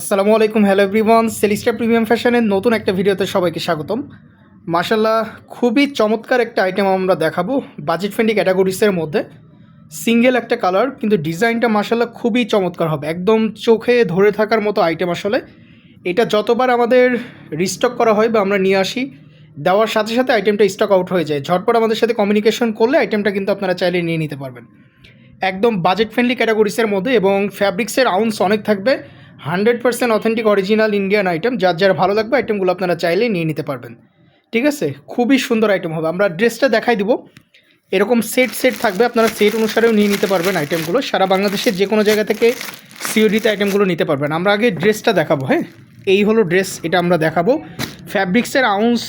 আসসালামু আলাইকুম, hello everyone. সেলিস্টা premium ফ্যাশনের নতুন একটা ভিডিওতে সবাইকে স্বাগতম। মাশাল্লাহ, খুবই চমৎকার একটা আইটেম আমরা দেখাবো বাজেট ফ্রেন্ডলি ক্যাটাগরিসের মধ্যে। সিঙ্গেল একটা কালার, কিন্তু ডিজাইনটা মাশাল্লাহ খুবই চমৎকার হবে, একদম চোখে ধরে থাকার মতো আইটেম। আসলে এটা যতবার আমাদের রিস্টক করা হয় বা আমরা নিয়ে আসি, দেওয়ার সাথে সাথে আইটেমটা স্টক আউট হয়ে যায়। ঝটপট আমাদের সাথে কমিউনিকেশন করলে আইটেমটা কিন্তু আপনারা চাইলে নিয়ে নিতে পারবেন। একদম বাজেট ফ্রেন্ডলি ক্যাটাগরিসের মধ্যে, এবং ফ্যাব্রিক্সের আউন্স অনেক থাকবে। 100% অথেন্টিক অরিজিনাল ইন্ডিয়ান আইটেম। যার ভালো লাগবে আইটেমগুলো আপনারা চাইলেই নিয়ে নিতে পারবেন। ঠিক আছে, খুবই সুন্দর আইটেম হবে। আমরা ড্রেসটা দেখাই দিব, এরকম সেট থাকবে, আপনারা সেট অনুসারেও নিয়ে নিতে পারবেন আইটেমগুলো। সারা বাংলাদেশের যে কোনো জায়গা থেকে সিওডিতে আইটেমগুলো নিতে পারবেন। আমরা আগে ড্রেসটা দেখাবো। হ্যাঁ, এই হলো ড্রেস, এটা আমরা দেখাবো। ফ্যাব্রিক্সের আউন্স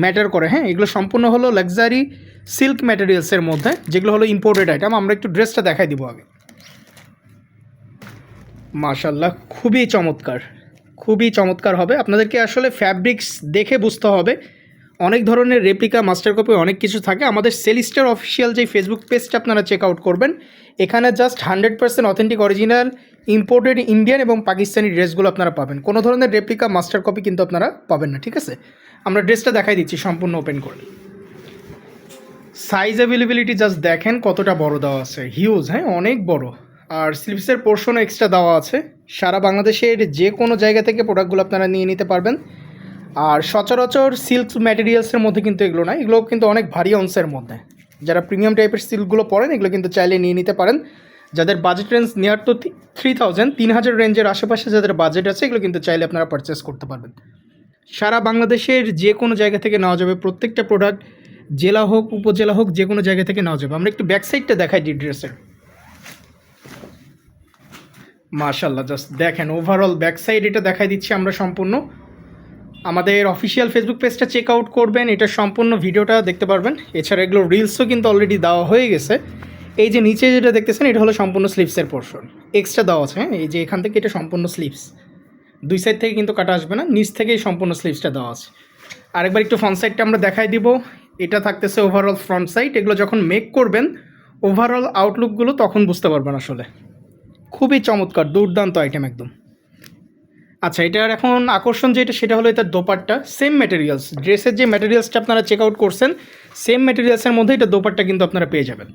ম্যাটার করে। হ্যাঁ, এগুলো সম্পূর্ণ হলো লাক্সারি সিল্ক ম্যাটেরিয়ালসের মধ্যে, যেগুলো হলো ইম্পোর্টেড আইটেম। আমরা একটু ড্রেসটা দেখাই দিব আগে। মাশাল্লাহ, খুবই চমৎকার হবে। আপনাদেরকে আসলে ফ্যাব্রিক্স দেখে বুঝতে হবে। অনেক ধরনের রেপ্লিকা, মাস্টার কপি, অনেক কিছু থাকে। আমাদের সেলিস্টার অফিসিয়াল যে ফেসবুক পেজটা আপনারা চেক আউট করবেন, এখানে just 100% authentic original imported Indian এবং পাকিস্তানি ড্রেসগুলো আপনারা পাবেন। কোনো ধরনের রেপ্লিকা, মাস্টার কপি কিন্তু আপনারা পাবেন না। ঠিক আছে, আমরা ড্রেসটা দেখাই দিচ্ছি সম্পূর্ণ ওপেন করে। সাইজ অ্যাভেলেবিলিটি জাস্ট দেখেন কতটা বড় দেওয়া আছে, হিউজ। হ্যাঁ, অনেক বড়। আর স্লিভসের পোর্শনও এক্সট্রা দেওয়া আছে। সারা বাংলাদেশের যে কোনো জায়গা থেকে প্রোডাক্টগুলো আপনারা নিয়ে নিতে পারবেন। আর সচরাচর সিল্ক ম্যাটেরিয়ালসের মধ্যে কিন্তু এগুলো না, এগুলো কিন্তু অনেক ভারী অংশের মধ্যে। যারা প্রিমিয়াম টাইপের সিল্কগুলো পরেন, এগুলো কিন্তু চাইলে নিয়ে নিতে পারেন। যাদের বাজেট রেঞ্জ নিয়ার টু 3000 রেঞ্জের আশেপাশে যাদের বাজেট আছে, এগুলো কিন্তু চাইলে আপনারা পারচেস করতে পারবেন। সারা বাংলাদেশের যে কোনো জায়গা থেকে নেওয়া যাবে, প্রত্যেকটা প্রোডাক্ট জেলা হোক উপজেলা হোক যে কোনো জায়গা থেকে নেওয়া যাবে। আমরা একটু ব্যাক সাইডটা দেখাই দিই ড্রেসের। মাশাল্লাহ, জাস্ট দেখেন ওভারঅল ব্যাক সাইড এটা দেখাই দিচ্ছি আমরা সম্পূর্ণ। আমাদের অফিসিয়াল ফেসবুক পেজটা চেক আউট করবেন, এটা সম্পূর্ণ ভিডিওটা দেখতে পারবেন। এছাড়া এগুলো রিলসও কিন্তু অলরেডি দেওয়া হয়ে গেছে। এই যে নিচে যেটা দেখতেছেন, এটা হলো সম্পূর্ণ স্লিভসের পোর্শন, এক্সট্রা দেওয়া আছে। হ্যাঁ, এই যে এখান থেকে এটা সম্পূর্ণ স্লিভস, দুই সাইড থেকে কিন্তু কাটা আসবে না, নিচ থেকেই সম্পূর্ণ স্লিভসটা দেওয়া আছে। আরেকবার একটু ফ্রন্ট সাইডটা আমরা দেখাই দিব। এটা থাকতেছে ওভারঅল ফ্রন্ট সাইড। এগুলো যখন মেক করবেন ওভারঅল আউটলুকগুলো তখন বুঝতে পারবেন। আসলে খুবই চমৎকার, দুর্দান্ত আইটেম একদম। আচ্ছা, এটার এখন আকর্ষণ যেটা, সেটা হলো এটার দোপাট্টা। সেম ম্যাটেরিয়ালস, ড্রেসের যে ম্যাটেরিয়ালসটা আপনারা চেক আউট করছেন, সেম ম্যাটেরিয়ালসের মধ্যে এটা দোপাট্টা কিন্তু আপনারা পেয়ে যাবেন।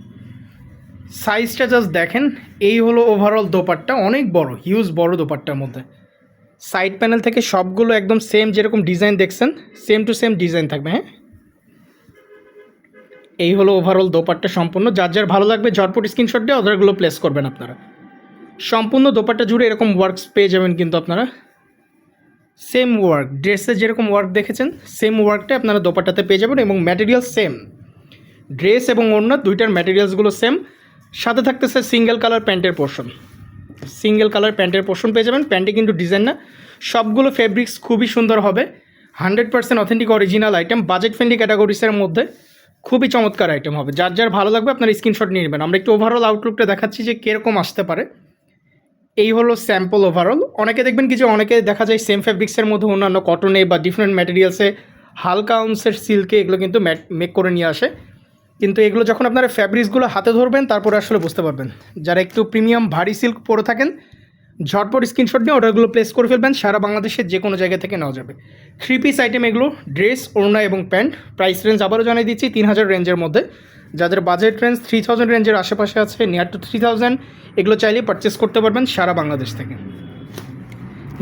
সাইজটা জাস্ট দেখেন, এই হলো ওভারঅল দোপাট্টা, অনেক বড়, হিউজ বড় দোপাট্টার মধ্যে। সাইড প্যানেল থেকে সবগুলো একদম সেম, যেরকম ডিজাইন দেখছেন সেম টু সেম ডিজাইন থাকবে। হ্যাঁ, এই হলো ওভারঅল দোপাট্টা সম্পূর্ণ। যার ভালো লাগবে ঝটপট স্ক্রিনশট দিয়ে অর্ডারগুলো প্লেস করবেন আপনারা। সম্পূর্ণ দোপাট্টা জুড়ে এরকম ওয়ার্কস পেয়ে যাবেন কিন্তু আপনারা। সেম ওয়ার্ক, ড্রেসে যেরকম ওয়ার্ক দেখেছেন সেম ওয়ার্কটা আপনারা দোপাট্টাতে পেয়ে যাবেন, এবং ম্যাটেরিয়াল সেম। ড্রেস এবং ওড়না দুইটার ম্যাটেরিয়ালসগুলো সেম। সাথে থাকতেছে সিঙ্গেল কালার প্যান্টের পোর্শন পেয়ে যাবেন। প্যান্টে কিন্তু ডিজাইন না, সবগুলো ফেব্রিক্স খুবই সুন্দর হবে। 100% authentic original item, budget friendly ক্যাটাগরিসের মধ্যে খুবই চমৎকার আইটেম হবে। যার ভালো লাগবে আপনার স্ক্রিনশট নিয়ে নেবেন। আমরা একটু ওভারঅল আউটলুকটা দেখাচ্ছি যে কীরকম আসতে পারে। এই হলো স্যাম্পল ওভারঅল। অনেকে দেখবেন কি যে অনেকে দেখা যায় সেম ফেব্রিক্সের মধ্যে অন্যান্য কটনে বা ডিফারেন্ট ম্যাটেরিয়ালসে, হালকা আউন্সের সিল্কে এগুলো কিন্তু মেক করে নিয়ে আসে। কিন্তু এগুলো যখন আপনারা ফ্যাব্রিক্সগুলো হাতে ধরবেন তারপরে আসলে বুঝতে পারবেন। যারা একটু প্রিমিয়াম ভারী সিল্ক পরে থাকেন, ঝটপট স্ক্রিনশট নিয়ে অর্ডারগুলো প্লেস করে ফেলবেন। সারা বাংলাদেশের যে কোনো জায়গা থেকে নেওয়া যাবে। 3 পিস আইটেম এগুলো, ড্রেস, ওড়না এবং প্যান্ট। প্রাইস রেঞ্জ আবারও জানিয়ে দিচ্ছি 3000 রেঞ্জের মধ্যে। যাদের বাজেট রেঞ্জ 3000 রেঞ্জের আশেপাশে আছে, নিয়ার টু 3000, এগুলো চাইলে পারচেস করতে পারবেন সারা বাংলাদেশ থেকে।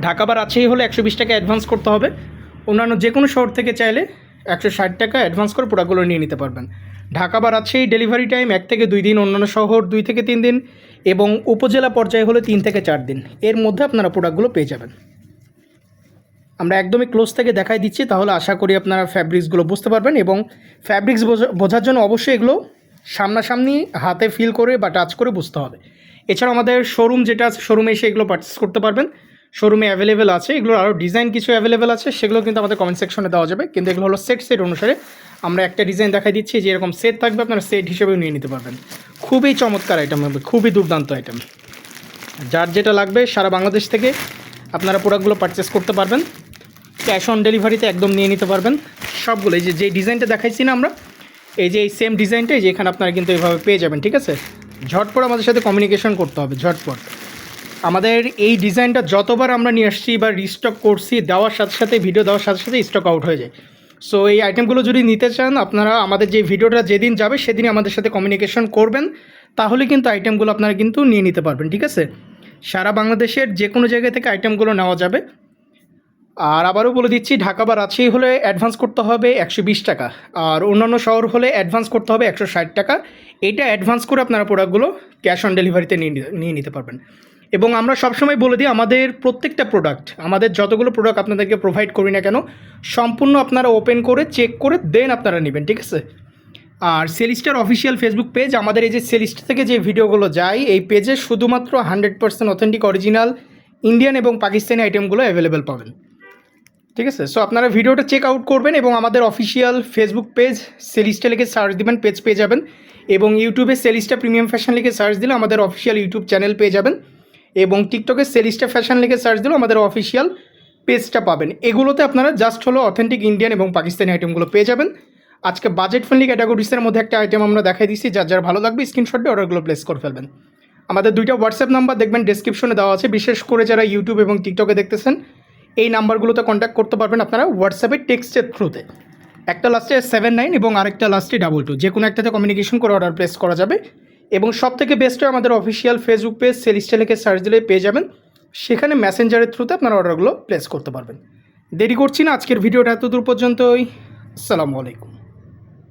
ঢাকা বা রাজশাহী হলে 120 টাকা অ্যাডভান্স করতে হবে। অন্যান্য যে কোনো শহর থেকে চাইলে 160 টাকা অ্যাডভান্স করে প্রোডাক্টগুলো নিয়ে নিতে পারবেন। ঢাকা বা রাজশাহী ডেলিভারি টাইম 1 থেকে 2 দিন, অন্যান্য শহর 2 থেকে 3 দিন, এবং উপজেলা পর্যায়ে হলে 3 থেকে 4 দিন। এর মধ্যে আপনারা প্রোডাক্টগুলো পেয়ে যাবেন। আমরা একদমই ক্লোজ থেকে দেখাই দিচ্ছি, তাহলে আশা করি আপনারা ফ্যাব্রিক্সগুলো বুঝতে পারবেন। এবং ফ্যাব্রিক্স বোঝার জন্য অবশ্যই এগুলো সামনাসামনি হাতে ফিল করে বা টাচ করে বুঝতে হবে। এছাড়া আমাদের শোরুম যেটা আছে, শোরুমে এসে এগুলো পারচেস করতে পারবেন। শোরুমে অ্যাভেলেবেল আছে, এগুলোর আরও ডিজাইন কিছু অ্যাভেলেবেল আছে, সেগুলো কিন্তু আমাদের কমেন্ট সেকশনে দেওয়া যাবে। কিন্তু এগুলো হলো সেট অনুসারে। আমরা একটা ডিজাইন দেখাই দিচ্ছি, যে এরকম সেট থাকবে, আপনারা সেট হিসেবেও নিয়ে নিতে পারবেন। খুবই চমৎকার আইটেম হবে, খুবই দুর্দান্ত আইটেম। যার যেটা লাগবে সারা বাংলাদেশ থেকে আপনারা প্রোডাক্টগুলো পারচেস করতে পারবেন। ক্যাশ অন ডেলিভারিতে একদম নিয়ে নিতে পারবেন সবগুলো। এই যে ডিজাইনটা দেখাইছি না আমরা, এই যে এই সেম ডিজাইনটা, এই যে এখানে আপনারা কিন্তু এইভাবে পেয়ে যাবেন। ঠিক আছে, ঝটপট আমাদের সাথে কমিউনিকেশন করতে হবে, ঝটপট। আমাদের এই ডিজাইনটা যতবার আমরা নিয়ে আসছি বা রিস্টক করছি, দেওয়ার সাথে সাথে ভিডিও দেওয়ার সাথে সাথে স্টক আউট হয়ে যায়। সো এই আইটেমগুলো যদি নিতে চান আপনারা আমাদের যে ভিডিওটা যেদিন যাবে সেদিনই আমাদের সাথে কমিউনিকেশন করবেন, তাহলে কিন্তু আইটেমগুলো আপনারা কিন্তু নিয়ে নিতে পারবেন। ঠিক আছে, সারা বাংলাদেশের যে কোনো জায়গা থেকে আইটেমগুলো নেওয়া যাবে। আর আবারও বলে দিচ্ছি, ঢাকা বা রাজশাহী হলে অ্যাডভান্স করতে হবে 120 টাকা, আর অন্যান্য শহর হলে অ্যাডভান্স করতে হবে 160 টাকা। এটা অ্যাডভান্স করে আপনারা প্রোডাক্টগুলো ক্যাশ অন ডেলিভারিতে নিয়ে নিতে পারবেন। এবং আমরা সবসময় বলে দিই, আমাদের প্রত্যেকটা প্রোডাক্ট, আমাদের যতগুলো প্রোডাক্ট আপনাদেরকে প্রোভাইড করি না কেন, সম্পূর্ণ আপনারা ওপেন করে চেক করে দেন আপনারা নেবেন। ঠিক আছে, আর সেলিস্টার অফিসিয়াল ফেসবুক পেজ, আমাদের এই যে সেলিস্ট থেকে যে ভিডিওগুলো যায় এই পেজে শুধুমাত্র 100% অথেন্টিক অরিজিনাল ইন্ডিয়ান এবং পাকিস্তানি আইটেমগুলো অ্যাভেলেবেল পাবেন। ঠিক আছে, সো আপনারা ভিডিওটা চেক আউট করবেন এবং আমাদের অফিসিয়াল ফেসবুক পেজ সেলিস্টা লিখে সার্চ দিবেন, পেজ পেয়ে যাবেন। এবং ইউটিউবে সেলিস্টা প্রিমিয়াম ফ্যাশন লিখে সার্চ দিলে আমাদের অফিসিয়াল ইউটিউব চ্যানেল পেয়ে যাবেন। এবং টিকটকে সেলিস্টা ফ্যাশন লিখে সার্চ দিলেও আমাদের অফিসিয়াল পেজটা পাবেন। এগুলোতে আপনারা জাস্ট হলো অথেন্টিক ইন্ডিয়ান এবং পাকিস্তানি আইটেমগুলো পেয়ে যাবেন। আজকে বাজেট ফ্রেন্ডলি ক্যাটাগরিসের মধ্যে একটা আইটেম আমরা দেখাই দিচ্ছি, যার যার ভালো লাগবে স্ক্রিনশট দিয়ে অর্ডারগুলো প্লেস করে ফেলবেন। আমাদের দুইটা হোয়াটসঅ্যাপ নাম্বার দেখবেন ডেসক্রিপশনে দেওয়া আছে, বিশেষ করে যারা ইউটিউব এবং টিকটকে দেখতেছেন এই নাম্বারগুলোতে কন্ট্যাক্ট করতে পারবেন আপনারা হোয়াটসঅ্যাপে টেক্সটের থ্রুতে। একটা লাস্টে 79 এবং আরেকটা লাস্টে 22, যে কোনো একটাতে কমিউনিকেশন করে অর্ডার প্লেস করা যাবে। এবং সব থেকে বেস্ট হয় আমাদের অফিসিয়াল ফেসবুক পেজ সেলিস্টা লিখে সার্চ দিলে পেয়ে যাবেন, সেখানে মেসেঞ্জারের থ্রুতে আপনারা অর্ডারগুলো প্লেস করতে পারবেন। দেরি করছি না, আজকের ভিডিওটা এত দূর পর্যন্তই। আসসালামু আলাইকুম।